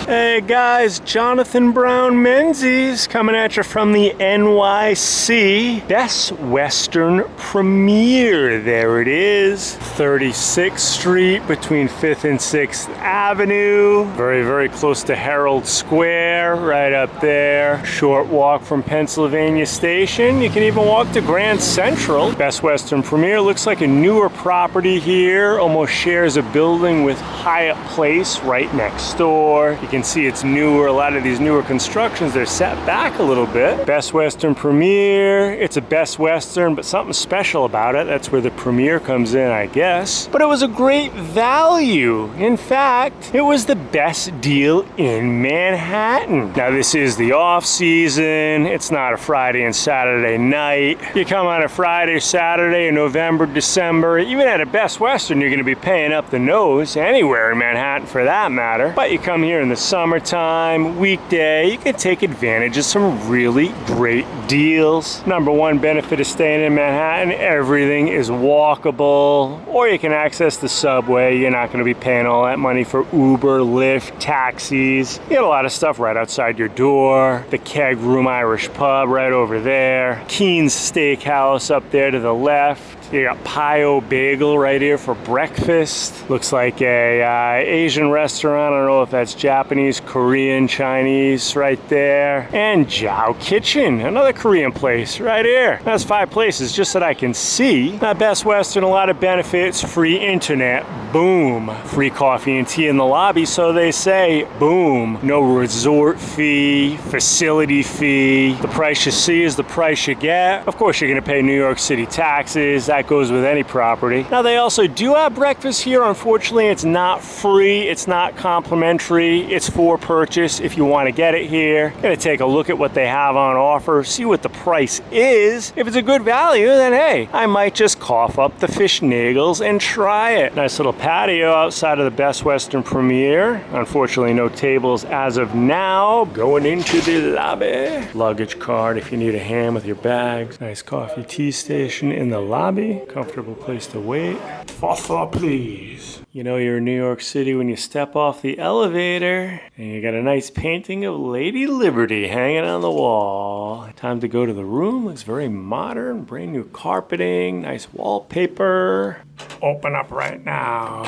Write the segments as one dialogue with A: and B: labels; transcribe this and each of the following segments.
A: Hey guys, Jonathan Brown Menzies coming at you from the NYC Best Western Premier. There it is, 36th Street between 5th and 6th Avenue. Very, very close to Herald Square, right up there. Short walk from Pennsylvania Station. You can even walk to Grand Central. Best Western Premier looks like a newer property here. Almost shares a building with Hyatt Place right next door. You can see it's newer. A lot of these newer constructions, they're set back a little bit. Best Western Premier. It's a Best Western, but something special about it. That's where the Premier comes in, I guess. But it was a great value. In fact, it was the best deal in Manhattan. Now, this is the off season. It's not a Friday and Saturday night. You come on a Friday, Saturday in November, December, even at a Best Western, you're going to be paying up the nose anywhere in Manhattan for that matter. But you come here in the summertime, weekday, you can take advantage of some really great deals. Number one benefit of staying in Manhattan, everything is walkable, or you can access the subway. You're not going to be paying all that money for Uber, Lyft, taxis. You get a lot of stuff right outside your door. The Keg Room Irish Pub right over there. Keen's Steakhouse up there to the left. You got Pio Bagel right here for breakfast. Looks like a Asian restaurant. I don't know if that's Japanese, Korean, Chinese right there. And Jiao Kitchen, another Korean place right here. That's 5 places just that I can see. Not Best Western, a lot of benefits. Free internet, boom. Free coffee and tea in the lobby, so they say, boom. No resort fee, facility fee. The price you see is the price you get. Of course, you're gonna pay New York City taxes. That goes with any property. Now, they also do have breakfast here. Unfortunately, it's not free. It's not complimentary. It's for purchase if you want to get it here. Gonna take a look at what they have on offer, see what the price is. If it's a good value, then hey, I might just cough up the fish nagels and try it. Nice little patio outside of the Best Western Premier. Unfortunately, no tables as of now. Going into the lobby. Luggage card if you need a hand with your bags. Nice coffee tea station in the lobby. Comfortable place to wait. Foffa, please. You know you're in New York City when you step off the elevator and you got a nice painting of Lady Liberty hanging on the wall. Time to go to the room. Looks very modern. Brand new carpeting. Nice wallpaper. Open up right now.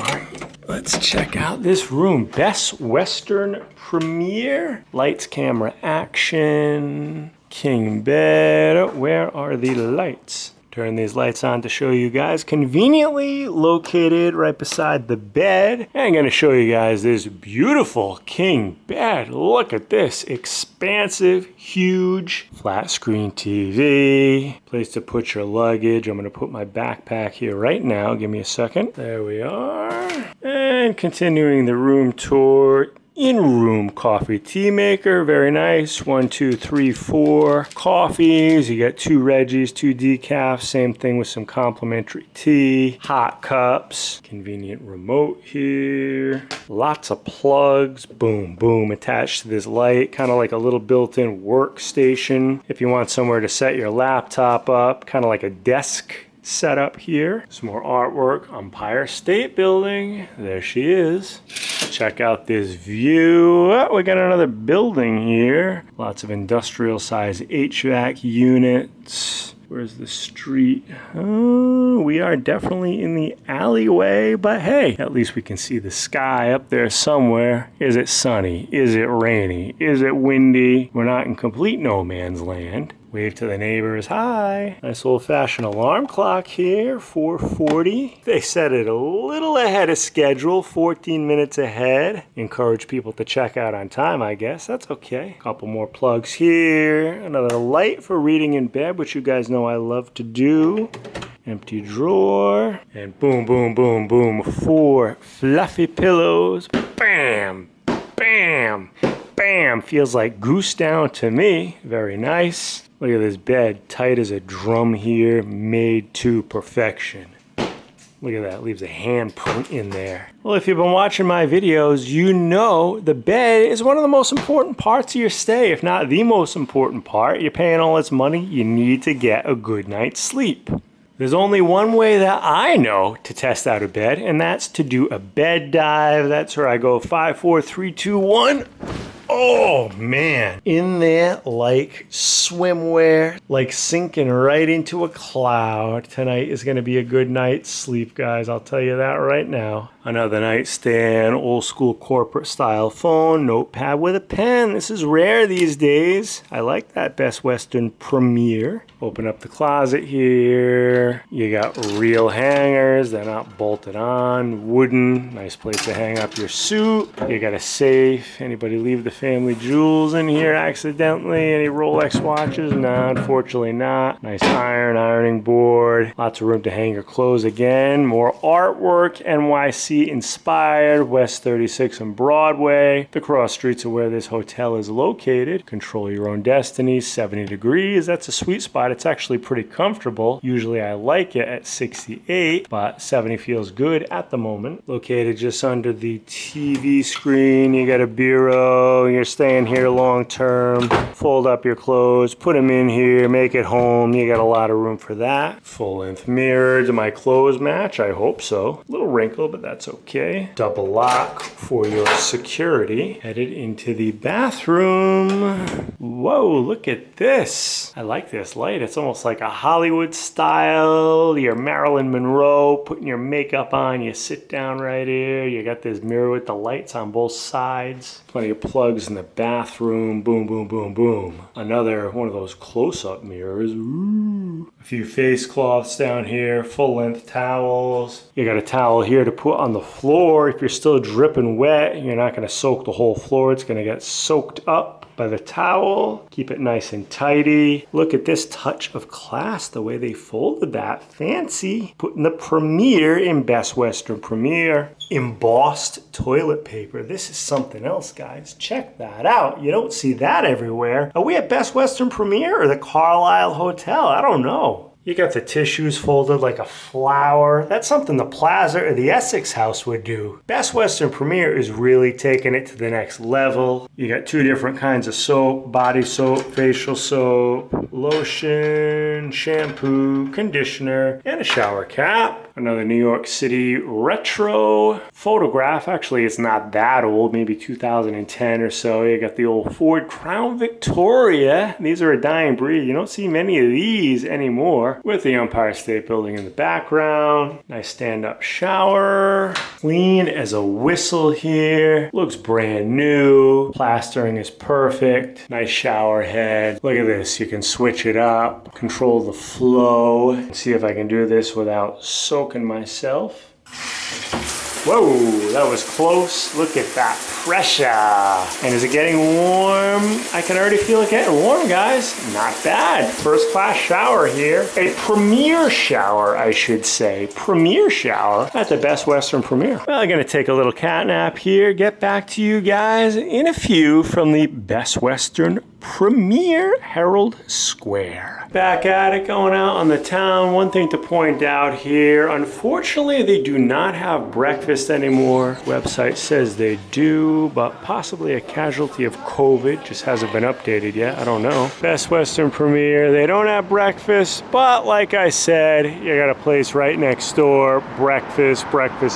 A: Let's check out this room. Best Western Premier. Lights, camera, action. King bed. Where are the lights? Turn these lights on to show you guys. Conveniently located right beside the bed. And I'm going to show you guys this beautiful king bed. Look at this. Expansive, huge, flat screen TV. Place to put your luggage. I'm going to put my backpack here right now. Give me a second. There we are. And continuing the room tour. In-room coffee tea maker, very nice. 1, 2, 3, 4 coffees. You got 2 Reggies, 2 decaf. Same thing with some complimentary tea. Hot cups. Convenient remote here. Lots of plugs. Boom, boom, attached to this light. Kind of like a little built-in workstation. If you want somewhere to set your laptop up, kind of like a desk setup here. Some more artwork. Empire State Building. There she is. Check out this view. Oh, we got another building here. Lots of industrial size HVAC units. Where's the street? Oh, we are definitely in the alleyway, but hey, at least we can see the sky up there somewhere. Is it sunny? Is it rainy? Is it windy? We're not in complete no man's land. Wave to the neighbors, hi. Nice old-fashioned alarm clock here, 4:40. They set it a little ahead of schedule, 14 minutes ahead. Encourage people to check out on time, I guess. That's okay. Couple more plugs here. Another light for reading in bed, which you guys know I love to do. Empty drawer. And boom, boom, boom, boom. 4 fluffy pillows. Bam, bam, bam. Feels like goose down to me. Very nice. Look at this bed, tight as a drum here, made to perfection. Look at that, leaves a handprint in there. Well, if you've been watching my videos, you know the bed is one of the most important parts of your stay, if not the most important part. You're paying all this money, you need to get a good night's sleep. There's only one way that I know to test out of bed, and that's to do a bed dive. That's where I go 5, 4, 3, 2, 1. Oh man, in there like swimwear, like sinking right into a cloud. Tonight is going to be a good night's sleep, guys. I'll tell you that right now. Another nightstand, old school corporate style phone, notepad with a pen. This is rare these days. I like that Best Western Premier. Open up the closet here. You got real hangers. They're not bolted on. Wooden. Nice place to hang up your suit. You got a safe. Anybody leave the family jewels in here accidentally? Any Rolex watches? No, unfortunately not. Nice ironing board. Lots of room to hang your clothes again. More artwork. NYC inspired. West 36 and Broadway. The cross streets are where this hotel is located. Control your own destiny. 70 degrees. That's a sweet spot. It's actually pretty comfortable. Usually I like it at 68, but 70 feels good at the moment. Located just under the TV screen. You got a bureau. You're staying here long term. Fold up your clothes, put them in here, make it home. You got a lot of room for that. Full length mirror. Do my clothes match? I hope so. A little wrinkle, but that's okay. Double lock for your security. Headed into the bathroom. Whoa, look at this. I like this light. It's almost like a Hollywood style. You're Marilyn Monroe putting your makeup on. You sit down right here. You got this mirror with the lights on both sides. Plenty of plugs in the bathroom. Boom, boom, boom, boom. Another one of those close-up mirrors. Ooh. A few face cloths down here. Full-length towels. You got a towel here to put on the floor. If you're still dripping wet, you're not going to soak the whole floor. It's going to get soaked up by the towel. Keep it nice and tidy. Look at this touch of class, the way they folded that. Fancy. Putting the Premier in Best Western Premier. Embossed toilet paper. This is something else, guys. Check that out. You don't see that everywhere. Are we at Best Western Premier or the Carlisle Hotel? I don't know. You got the tissues folded like a flower. That's something the Plaza or the Essex House would do. Best Western Premier is really taking it to the next level. You got 2 different kinds of soap, body soap, facial soap, lotion, shampoo, conditioner, and a shower cap. Another New York City retro photograph. Actually, it's not that old, maybe 2010 or so. You got the old Ford Crown Victoria. These are a dying breed. You don't see many of these anymore. With the Empire State Building in the background. Nice stand-up shower. Clean as a whistle here. Looks brand new. Plastering is perfect. Nice shower head. Look at this. You can switch it up. Control the flow. See if I can do this without soaking myself. Whoa, that was close. Look at that pressure. And is it getting warm? I can already feel it getting warm, guys. Not bad. First class shower here. A Premier shower, I should say. Premier shower at the Best Western Premier. Well, I'm going to take a little cat nap here. Get back to you guys in a few from the Best Western Premier Herald Square. Back at it, going out on the town. One thing to point out here, unfortunately, they do not have breakfast anymore. Website says they do, but possibly a casualty of COVID. Just hasn't been updated yet. I don't know. Best Western Premier, they don't have breakfast, but like I said, you got a place right next door. Breakfast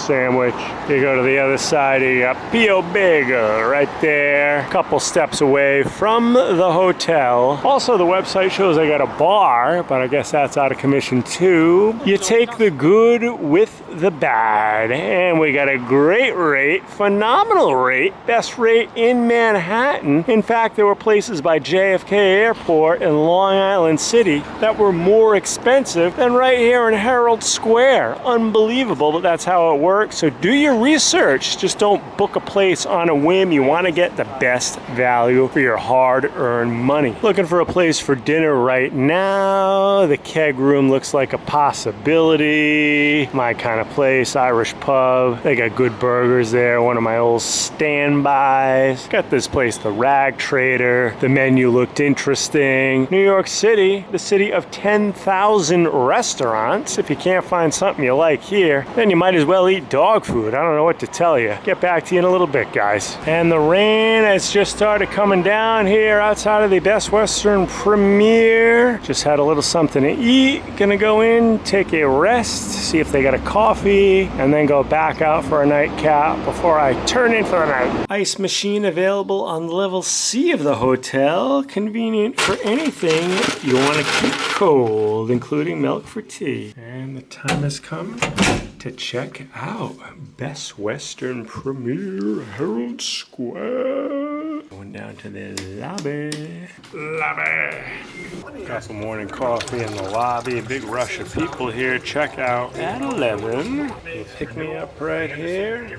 A: sandwich. You go to the other side, you got Pio Bagel right there. A couple steps away from the hotel. Also, the website shows I got a bar, but I guess that's out of commission too. You take the good with the bad, and we got a great rate, phenomenal rate, best rate in Manhattan. In fact, there were places by JFK Airport in Long Island City that were more expensive than right here in Herald Square. Unbelievable, but that's how it works. So do your research. Just don't book a place on a whim. You want to get the best value for your hard-earned money. Looking for a place for dinner right now. The Keg Room looks like a possibility. My kind of place, Irish pub. They got good burgers there. One of my old standbys. Got this place, the Rag Trader. The menu looked interesting. New York City, the city of 10,000 restaurants. If you can't find something you like here, then you might as well eat dog food. I don't know what to tell you. Get back to you in a little bit, guys. And the rain has just started coming down here outside outside of the Best Western Premier. Just had a little something to eat. Gonna go in, take a rest, see if they got a coffee, and then go back out for a nightcap before I turn in for the night. Ice machine available on level C of the hotel. Convenient for anything you want to keep cold, including milk for tea. And the time has come to check out Best Western Premier Herald Square. Going down to the lobby. Got some morning coffee in the lobby. Big rush of people here. Check out at 11. You pick me up right here.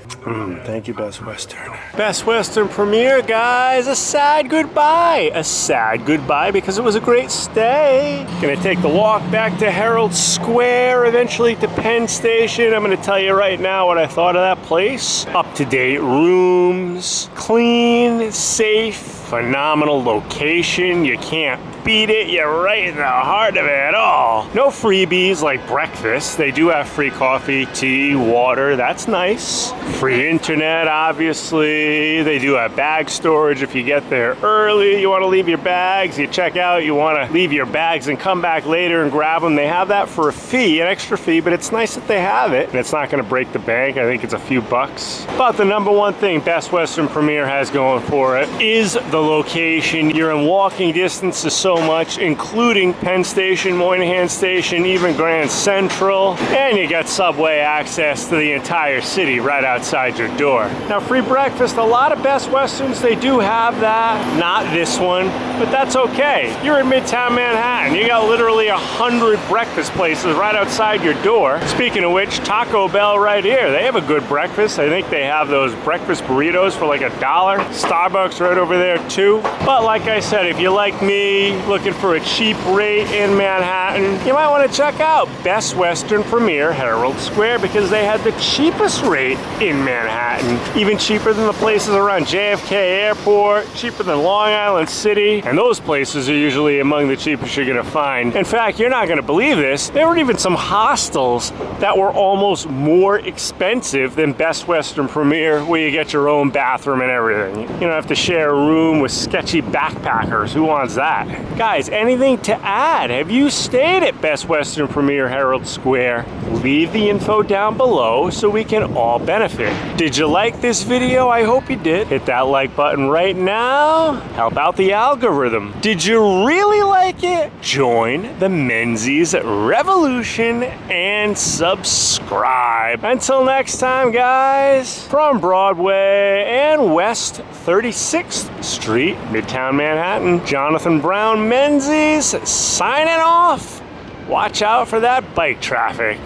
A: Thank you, Best Western. Best Western Premier, guys. A sad goodbye. A sad goodbye because it was a great stay. Gonna take the walk back to Herald Square, eventually to Penn Station. I'm gonna tell you right now what I thought of that place. Up-to-date rooms, clean, safe, phenomenal location. You can't beat it. You're right in the heart of it all. No freebies like breakfast. They do have free coffee, tea, water. That's nice. Free internet, obviously. They do have bag storage if you get there early. You want to leave your bags, you check out, you want to leave your bags and come back later and grab them. They have that for a fee, an extra fee, but it's nice that they have it. And it's not going to break the bank. I think it's a few bucks. But the number one thing Best Western Premier has going for it is the location. You're in walking distance to so much, including Penn Station, Moynihan Station, even Grand Central, and you got subway access to the entire city right outside your door. Now, free breakfast, a lot of Best Westerns, they do have that. Not this one, but that's okay. You're in Midtown Manhattan. You got literally 100 breakfast places right outside your door. Speaking of which, Taco Bell right here, they have a good breakfast. I think they have those breakfast burritos for like $1. Starbucks right over there too. But like I said, if you like me, looking for a cheap rate in Manhattan, you might want to check out Best Western Premier Herald Square because they had the cheapest rate in Manhattan. Even cheaper than the places around JFK Airport, cheaper than Long Island City, and those places are usually among the cheapest you're going to find. In fact, you're not going to believe this, there were even some hostels that were almost more expensive than Best Western Premier, where you get your own bathroom and everything. You don't have to share a room with sketchy backpackers. Who wants that? Guys, anything to add? Have you stayed at Best Western Premier Herald Square? Leave the info down below so we can all benefit. Did you like this video? I hope you did. Hit that like button right now. Help out the algorithm. Did you really like it? Join the Menzies Revolution and subscribe. Until next time, guys, from Broadway and West 36th Street, Midtown Manhattan, Jonathan Brown Menzies signing off. Watch out for that bike traffic.